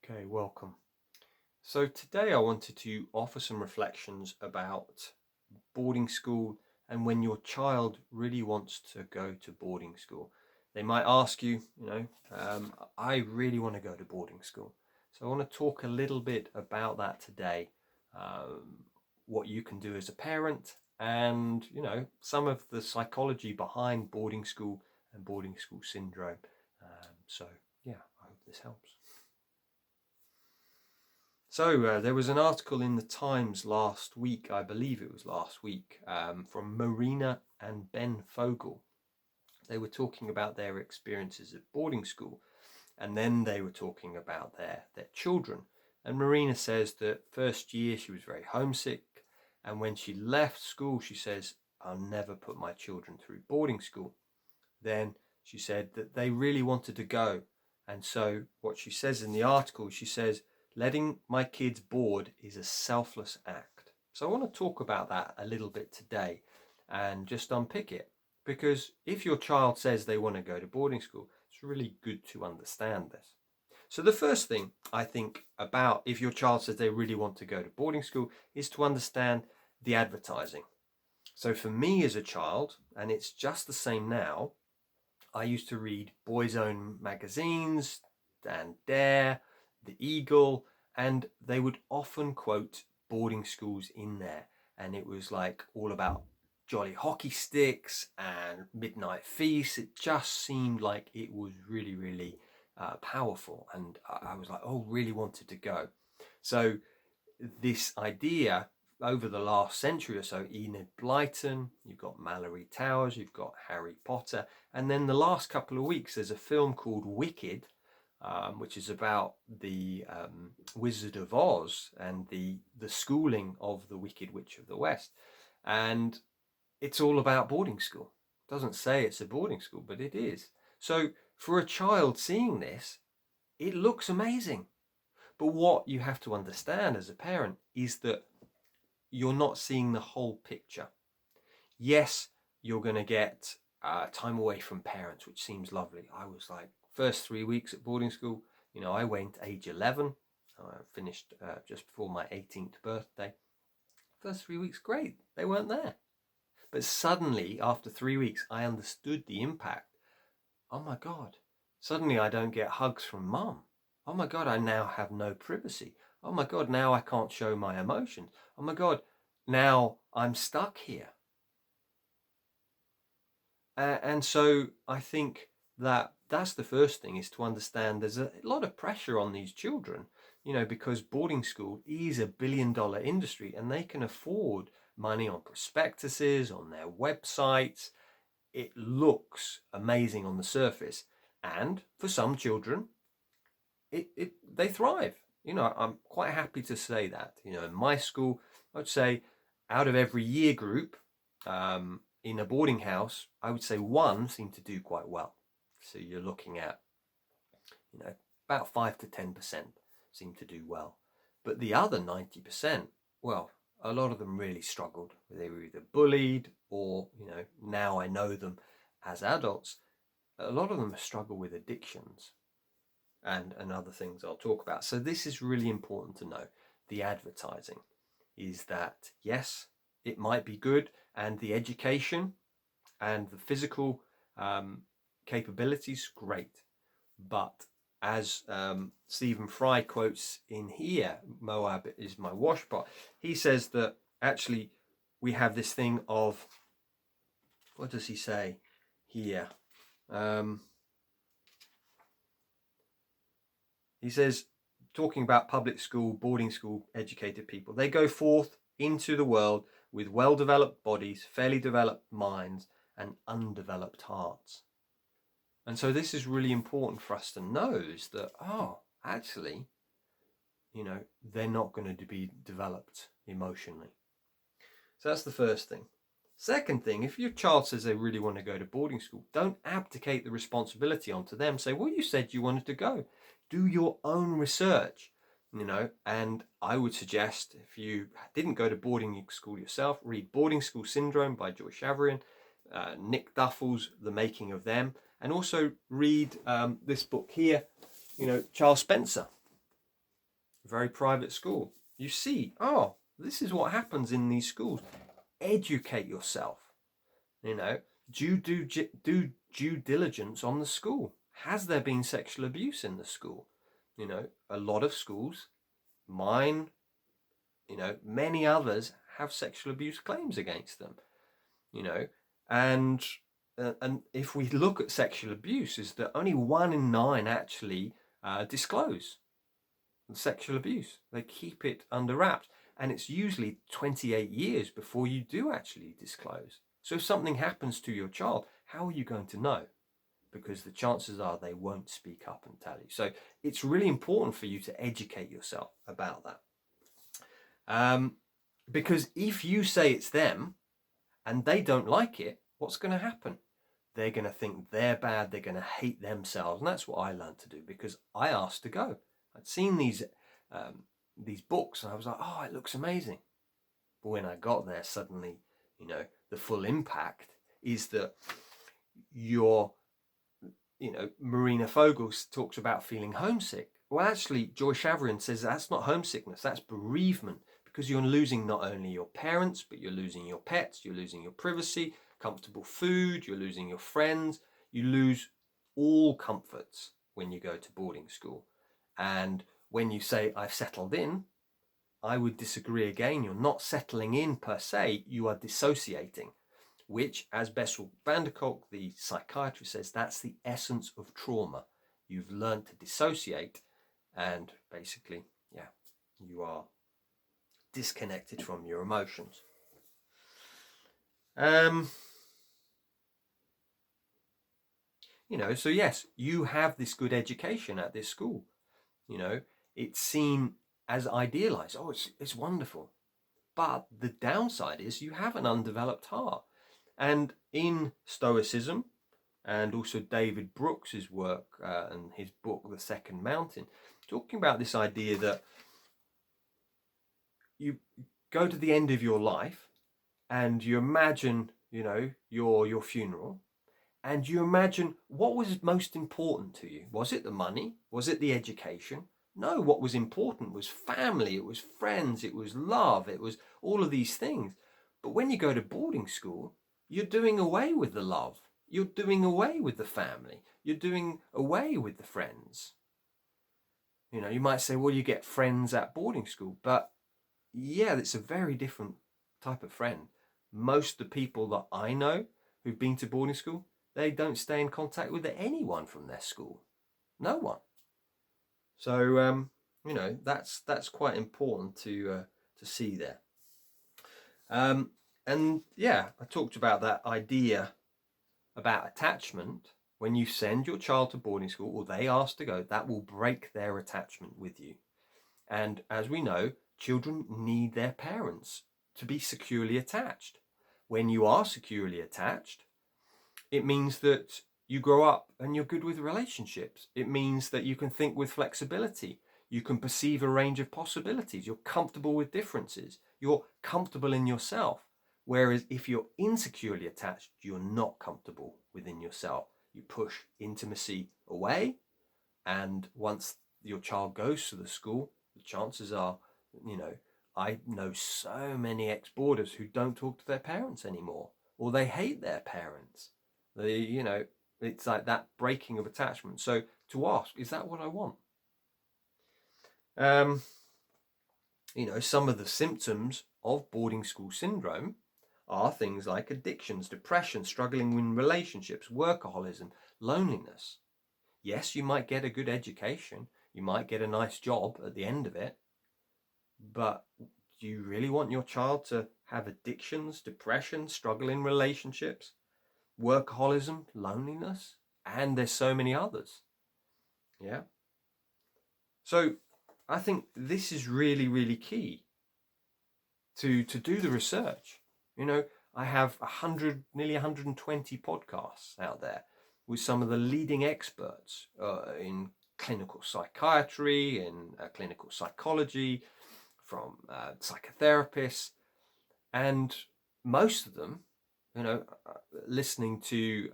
Okay, welcome. So today I wanted to offer some reflections about boarding school and when your child really wants to go to boarding school. They might ask you, I really want to go to boarding school. So I want to talk a little bit about that today, what you can do as a parent and, some of the psychology behind boarding school and boarding school syndrome. Yeah, I hope this helps. So there was an article in the Times last week, I believe it was last week, from Marina and Ben Fogel. They were talking about their experiences at boarding school, and then they were talking about their children. And Marina says that first year she was very homesick, and when she left school, she says, "I'll never put my children through boarding school." Then she said that they really wanted to go. And so what she says in the article, she says, letting my kids board is a selfless act. So I want to talk about that a little bit today and just unpick it. Because if your child says they want to go to boarding school, it's really good to understand this. So the first thing I think about if your child says they really want to go to boarding school is to understand the advertising. So for me as a child, and it's just the same now, I used to read Boys' Own magazines, Dan Dare, The Eagle, and they would often quote boarding schools in there. And it was like all about jolly hockey sticks and midnight feasts. It just seemed like it was really, really powerful. And I was like, oh, really wanted to go. So this idea over the last century or so, Enid Blyton, you've got Mallory Towers, you've got Harry Potter, and then the last couple of weeks there's a film called Wicked, which is about the Wizard of Oz and the schooling of the Wicked Witch of the West, and it's all about boarding school. It doesn't say it's a boarding school, but it is. So for a child seeing this, it looks amazing. But what you have to understand as a parent is that you're not seeing the whole picture. Yes, you're going to get time away from parents, which seems lovely. I was like, first 3 weeks at boarding school, I went age 11. I finished just before my 18th birthday. First 3 weeks, great. They weren't there. But suddenly, after 3 weeks, I understood the impact. Oh my God. Suddenly I don't get hugs from mum. Oh my God, I now have no privacy. Oh my God, now I can't show my emotions. Oh my God, now I'm stuck here. And so I think that that's the first thing, is to understand there's a lot of pressure on these children, because boarding school is a billion-dollar industry and they can afford money on prospectuses, on their websites. It looks amazing on the surface. And for some children, they thrive. I'm quite happy to say that. In my school, I'd say out of every year group in a boarding house, I would say one seemed to do quite well. So you're looking at, about 5 to 10% seem to do well. But the other 90%, well, a lot of them really struggled. They were either bullied or, now I know them as adults, a lot of them struggle with addictions and other things I'll talk about. So this is really important to know. The advertising is that, yes, it might be good, and the education and the physical capabilities, great. But as Stephen Fry quotes in here, Moab is my washpot, he says that actually we have this thing of, what does he say here? He says, talking about public school, boarding school educated people, they go forth into the world with well-developed bodies, fairly developed minds, and undeveloped hearts. And so this is really important for us to know, is that, actually, they're not going to be developed emotionally. So that's the first thing. Second thing, if your child says they really want to go to boarding school, don't abdicate the responsibility onto them. Say, well, you said you wanted to go. Do your own research, and I would suggest, if you didn't go to boarding school yourself, read Boarding School Syndrome by Schaverien, Nick Duffell's The Making of Them, and also read this book here, Charles Spencer. a very private school, you see, oh, this is what happens in these schools. Educate yourself. Do due diligence on the school. Has there been sexual abuse in the school? A lot of schools, mine, many others have sexual abuse claims against them. And if we look at sexual abuse, is that only 1 in 9 actually disclose sexual abuse. They keep it under wraps, and it's usually 28 years before you do actually disclose. So if something happens to your child, how are you going to know? Because the chances are they won't speak up and tell you. So it's really important for you to educate yourself about that. Because if you say it's them and they don't like it, what's going to happen? They're going to think they're bad. They're going to hate themselves. And that's what I learned to do, because I asked to go. I'd seen these books and I was like, oh, it looks amazing. But when I got there, suddenly, the full impact is that Marina Fogel talks about feeling homesick. Well, actually, Joy Schaverien says that's not homesickness, that's bereavement, because you're losing not only your parents, but you're losing your pets, you're losing your privacy, comfortable food, you're losing your friends, you lose all comforts when you go to boarding school. And when you say, I've settled in, I would disagree again. You're not settling in per se, you are dissociating, which, as Bessel van der Kolk, the psychiatrist, says, that's the essence of trauma. You've learned to dissociate, and basically, you are disconnected from your emotions. So yes, you have this good education at this school. It's seen as idealized. Oh, it's wonderful. But the downside is you have an undeveloped heart. And in Stoicism, and also David Brooks's work and his book, The Second Mountain, talking about this idea that you go to the end of your life and you imagine, your funeral, and you imagine what was most important to you. Was it the money? Was it the education? No, what was important was family, it was friends, it was love, it was all of these things. But when you go to boarding school, you're doing away with the love. You're doing away with the family. You're doing away with the friends. You might say, well, you get friends at boarding school. But yeah, it's a very different type of friend. Most of the people that I know who've been to boarding school, they don't stay in contact with anyone from their school. No one. So, that's quite important to see there. And yeah, I talked about that idea about attachment. When you send your child to boarding school, or they ask to go, that will break their attachment with you. And as we know, children need their parents to be securely attached. When you are securely attached, it means that you grow up and you're good with relationships. It means that you can think with flexibility. You can perceive a range of possibilities. You're comfortable with differences. You're comfortable in yourself. Whereas if you're insecurely attached, you're not comfortable within yourself. You push intimacy away. And once your child goes to the school, the chances are, I know so many ex-boarders who don't talk to their parents anymore, or they hate their parents. It's like that breaking of attachment. So to ask, is that what I want? Some of the symptoms of boarding school syndrome are things like addictions, depression, struggling in relationships, workaholism, loneliness. Yes, you might get a good education. You might get a nice job at the end of it. But do you really want your child to have addictions, depression, struggle in relationships, workaholism, loneliness? And there's so many others. Yeah. So I think this is really, really key to do the research. I have nearly 120 podcasts out there with some of the leading experts in clinical psychiatry, in clinical psychology, from psychotherapists, and most of them, listening to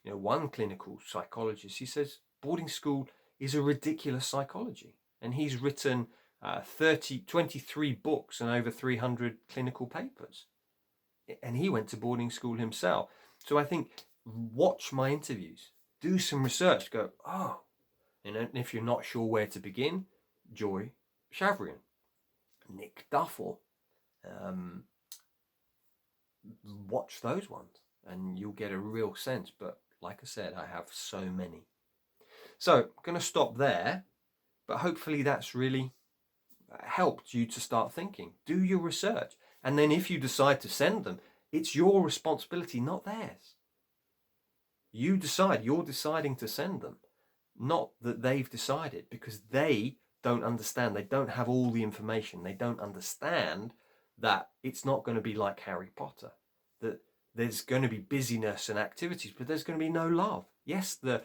one clinical psychologist, he says boarding school is a ridiculous psychology. and he's written 23 books and over 300 clinical papers. And he went to boarding school himself. So I think watch my interviews, do some research, go, oh, and if you're not sure where to begin, Joy Schaverien, Nick Duffell, watch those ones and you'll get a real sense. But like I said, I have so many. So I'm going to stop there, but hopefully that's really helped you to start thinking. Do your research. And then if you decide to send them, it's your responsibility, not theirs. You decide. You're deciding to send them, not that they've decided, because they don't understand. They don't have all the information. They don't understand that it's not going to be like Harry Potter, that there's going to be busyness and activities, but there's going to be no love. Yes, the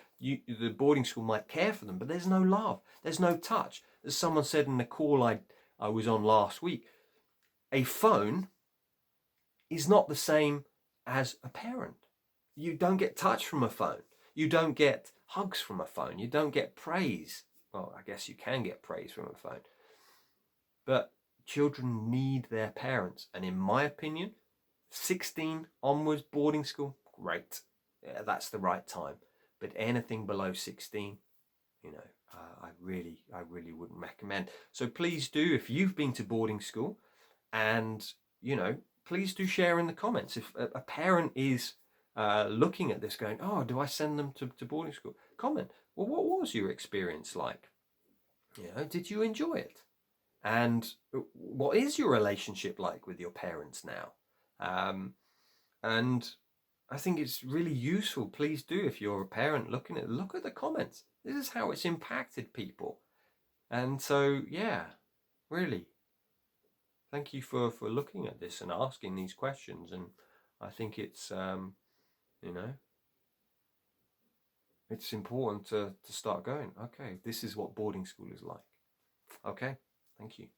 boarding school might care for them, but there's no love. There's no touch. As someone said in the call I was on last week, a phone is not the same as a parent. You don't get touch from a phone. You don't get hugs from a phone. You don't get praise. Well, I guess you can get praise from a phone. But children need their parents. And in my opinion, 16 onwards boarding school, great. Yeah, that's the right time. But anything below 16, I really wouldn't recommend. So please do, if you've been to boarding school, and please do share in the comments. If a parent is looking at this going, oh, do I send them to boarding school? Comment, well, what was your experience like? Did you enjoy it? And what is your relationship like with your parents now? And I think it's really useful. Please do, if you're a parent looking at, look at the comments. This is how it's impacted people. And so, yeah, really, thank you for looking at this and asking these questions. And I think it's, it's important to start going, okay, this is what boarding school is like. Okay, thank you.